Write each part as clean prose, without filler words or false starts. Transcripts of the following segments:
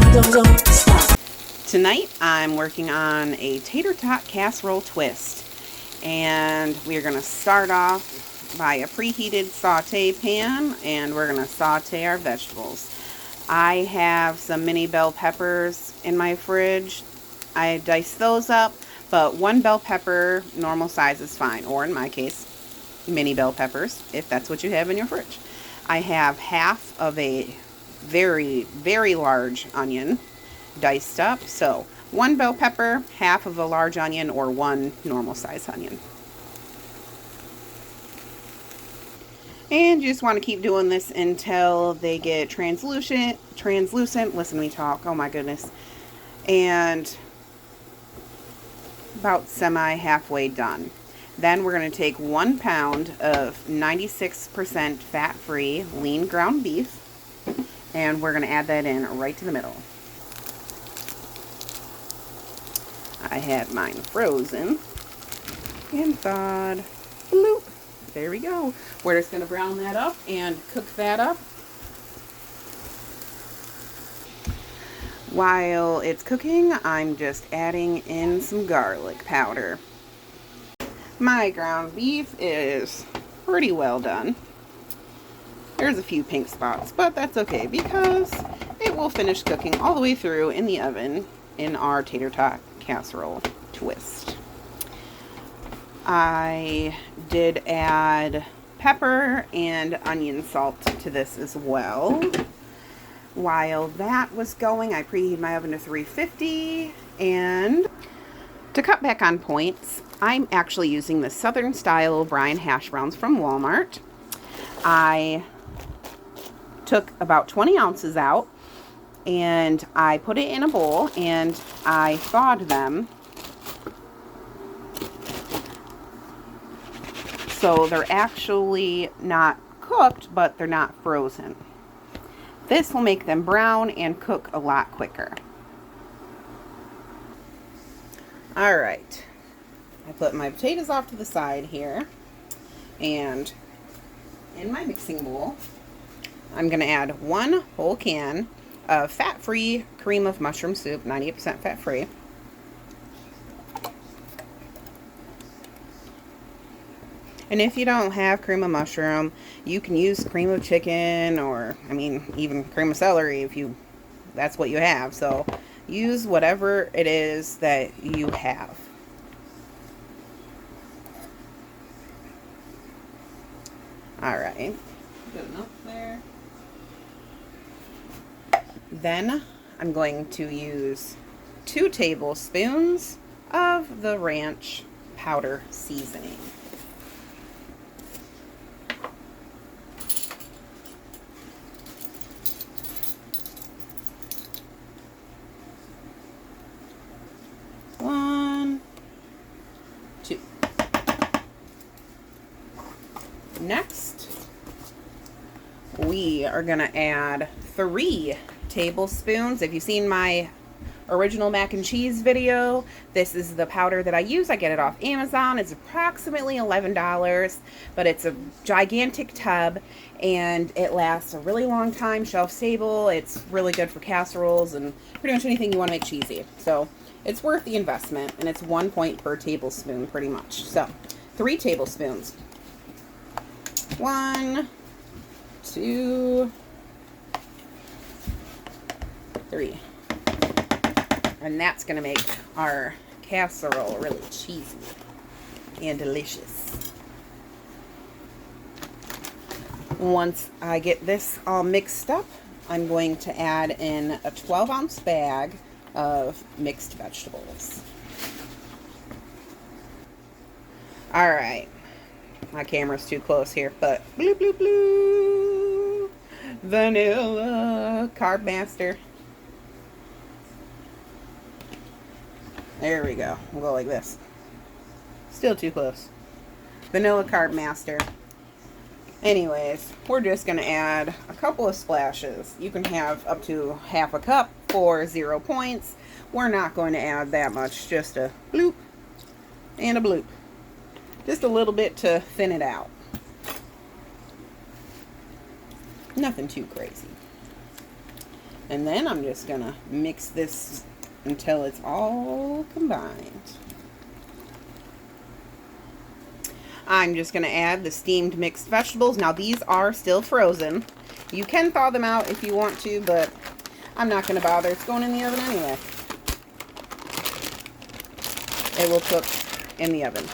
don't stop. Tonight I'm working on a tater tot casserole twist, and we're going to start off by a preheated saute pan, and we're going to saute our vegetables. I have some mini bell peppers in my fridge. I diced those up, but one bell pepper, normal size, is fine, or in my case, mini bell peppers, if that's what you have in your fridge. I have half of a very, very large onion diced up, so one bell pepper, half of a large onion, or one normal size onion. And you just want to keep doing this until they get translucent, listen to me talk, oh my goodness, and about halfway done. Then we're going to take 1 pound of 96% fat-free lean ground beef, and we're going to add that in right to the middle. I had mine frozen and thawed. Bloop. There we go. We're just going to brown that up and cook that up. While it's cooking, I'm just adding in some garlic powder. My ground beef is pretty well done. There's a few pink spots, but that's okay because it will finish cooking all the way through in the oven in our tater tot casserole twist. I did add pepper and onion salt to this as well. While that was going, I preheated my oven to 350, and to cut back on points, I'm actually using the Southern Style O'Brien hash browns from Walmart. I took about 20 ounces out, and I put it in a bowl, and I thawed them. So they're actually not cooked, but they're not frozen. This will make them brown and cook a lot quicker. Alright, I put my potatoes off to the side here, and in my mixing bowl, I'm going to add 1 whole can of fat-free cream of mushroom soup, 98% fat-free. And if you don't have cream of mushroom, you can use cream of chicken, or, I mean, even cream of celery if that's what you have. So use whatever it is that you have. Alright, good enough there. Then I'm going to use 2 tablespoons of the ranch powder seasoning. Next, we are going to add 3 tablespoons. If you've seen my original mac and cheese video, this is the powder that I use. I get it off Amazon. It's approximately $11, but it's a gigantic tub, and it lasts a really long time, shelf stable. It's really good for casseroles and pretty much anything you want to make cheesy. So it's worth the investment, and it's 1 point per tablespoon pretty much. So 3 tablespoons. 1, 2, 3. And that's going to make our casserole really cheesy and delicious. Once I get this all mixed up, I'm going to add in a 12-ounce bag of mixed vegetables. Alright. My camera's too close here, but bloop, bloop, bloop. Vanilla carbmaster. There we go. We'll go like this. Still too close. Vanilla carbmaster. Anyways, we're just going to add a couple of splashes. You can have up to half a cup for 0 points. We're not going to add that much. Just a bloop and a bloop. Just a little bit to thin it out. Nothing too crazy. And then I'm just gonna mix this until it's all combined. I'm just gonna add the steamed mixed vegetables. Now these are still frozen. You can thaw them out if you want to, but I'm not gonna bother. It's going in the oven anyway. It will cook in the oven.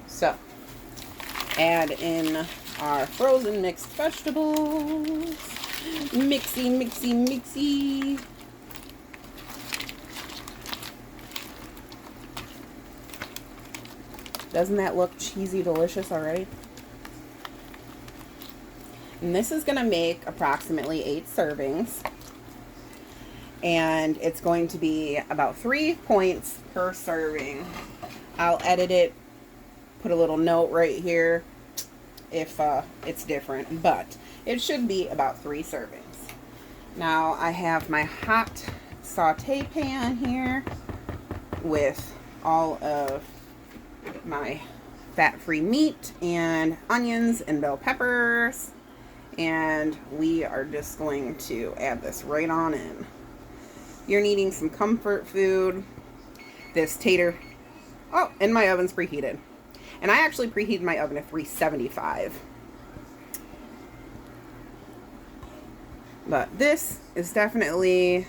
So, add in our frozen mixed vegetables. Mixy, mixy, mixy. Doesn't that look cheesy delicious already? And this is going to make approximately 8 servings. And it's going to be about 3 points per serving. I'll edit it, put a little note right here if it's different, but it should be about 3 servings. Now I have my hot saute pan here with all of my fat-free meat and onions and bell peppers, and we are just going to add this right on in. You're needing some comfort food. This tater, oh, and my oven's preheated, and I actually preheated my oven to 375. But this is definitely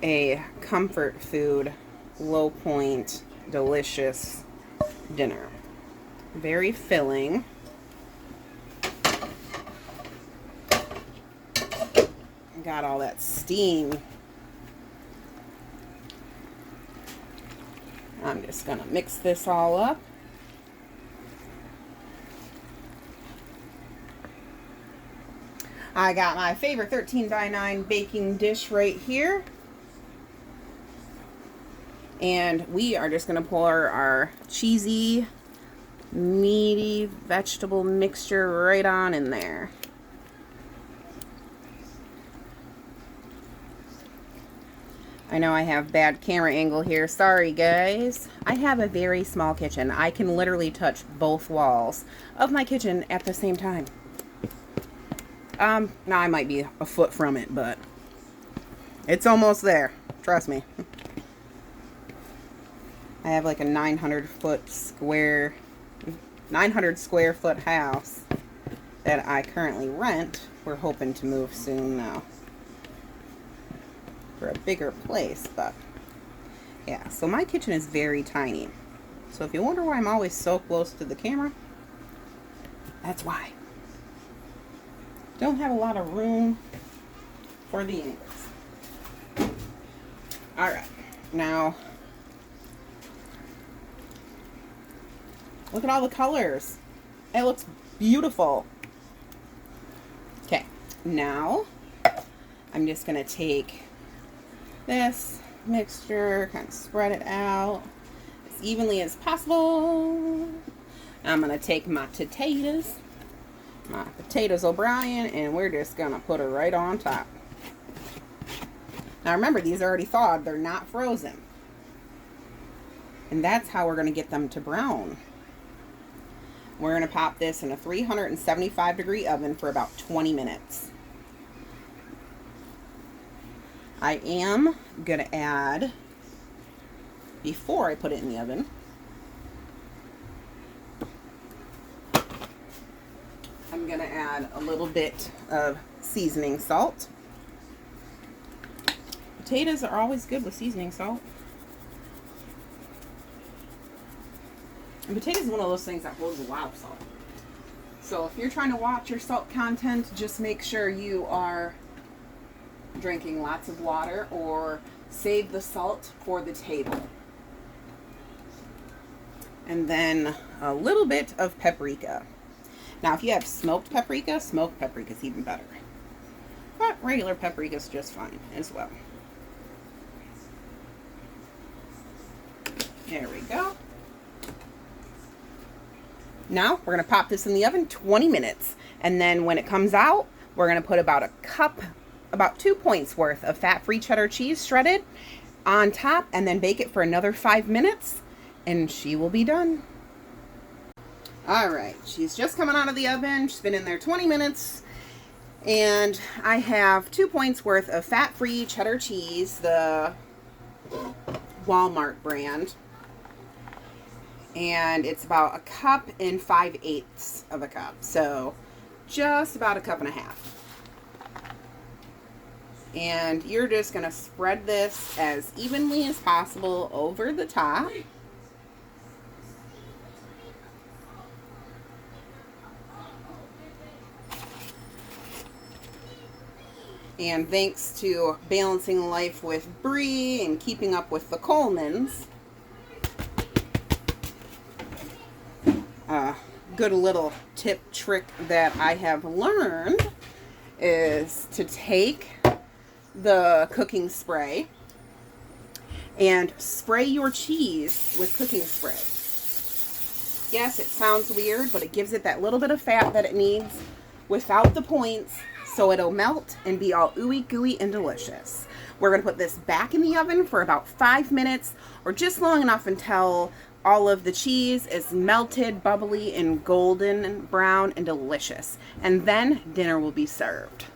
a comfort food, low point, delicious dinner. Very filling. Got all that steam. I'm just gonna mix this all up. I got my favorite 13 by 9 baking dish right here. And we are just going to pour our cheesy, meaty vegetable mixture right on in there. I know I have bad camera angle here. Sorry, guys. I have a very small kitchen. I can literally touch both walls of my kitchen at the same time. Now I might be a foot from it, but it's almost there. Trust me. I have like a 900 square foot house that I currently rent. We're hoping to move soon now for a bigger place, but yeah, so my kitchen is very tiny. So if you wonder why I'm always so close to the camera, that's why. Don't have a lot of room for the angles. Alright, now look at all the colors. It looks beautiful. Okay, now I'm just going to take this mixture, kind of spread it out as evenly as possible. I'm going to take my potatoes O'Brien, and we're just going to put her right on top. Now remember, these are already thawed. They're not frozen. And that's how we're going to get them to brown. We're going to pop this in a 375 degree oven for about 20 minutes. I am going to add, before I put it in the oven, I'm going to add a little bit of seasoning salt. Potatoes are always good with seasoning salt. And potatoes is one of those things that holds a lot of salt. So if you're trying to watch your salt content, just make sure you are drinking lots of water or save the salt for the table. And then a little bit of paprika. Now if you have smoked paprika is even better. But regular paprika is just fine as well. There we go. Now we're going to pop this in the oven 20 minutes. And then when it comes out, we're going to put about a cup, about 2 points worth of fat-free cheddar cheese shredded on top, and then bake it for another 5 minutes, and she will be done. Alright, she's just coming out of the oven. She's been in there 20 minutes. And I have 2 points worth of fat-free cheddar cheese, the Walmart brand. And it's about 1 cup and 5/8 of a cup. So just about 1.5 cups. And you're just going to spread this as evenly as possible over the top. And thanks to balancing life with Brie and keeping up with the Colemans, a good little tip trick that I have learned is to take the cooking spray and spray your cheese with cooking spray. Yes, it sounds weird, but it gives it that little bit of fat that it needs without the points, so it'll melt and be all ooey gooey and delicious. We're going to put this back in the oven for about 5 minutes, or just long enough until all of the cheese is melted, bubbly, and golden brown and delicious. And then dinner will be served.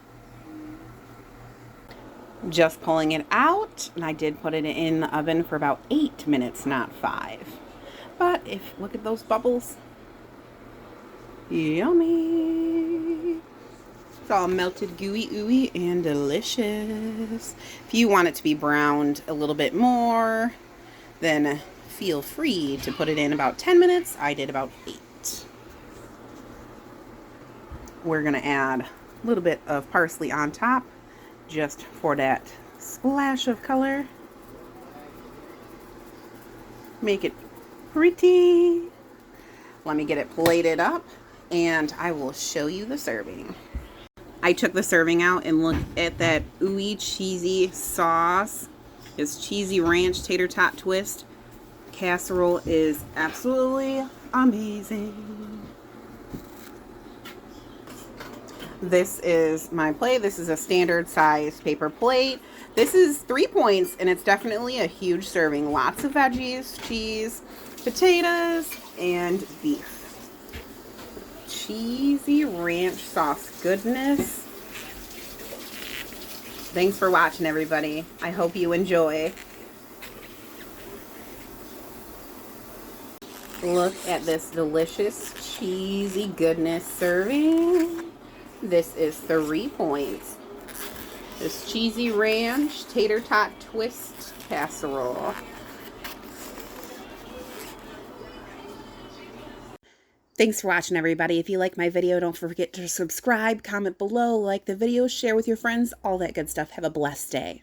Just pulling it out, and I did put it in the oven for about 8 minutes, not 5. But look at those bubbles. Yummy. It's all melted, gooey, ooey, and delicious. If you want it to be browned a little bit more, then feel free to put it in about 10 minutes. I did about 8. We're going to add a little bit of parsley on top, just for that splash of color. Make it pretty. Let me get it plated up, and I will show you the serving. I took the serving out and looked at that ooey cheesy sauce. This cheesy ranch tater tot twist casserole is absolutely amazing. This is my plate. This is a standard sized paper plate. This is 3 points, and it's definitely a huge serving. Lots of veggies, cheese, potatoes, and beef. Cheesy ranch sauce goodness. Thanks for watching, everybody. I hope you enjoy. Look at this delicious cheesy goodness serving. This is 3 points. This cheesy ranch tater tot twist casserole. Thanks for watching, everybody. If you like my video, don't forget to subscribe, comment below, like the video, share with your friends, all that good stuff. Have a blessed day.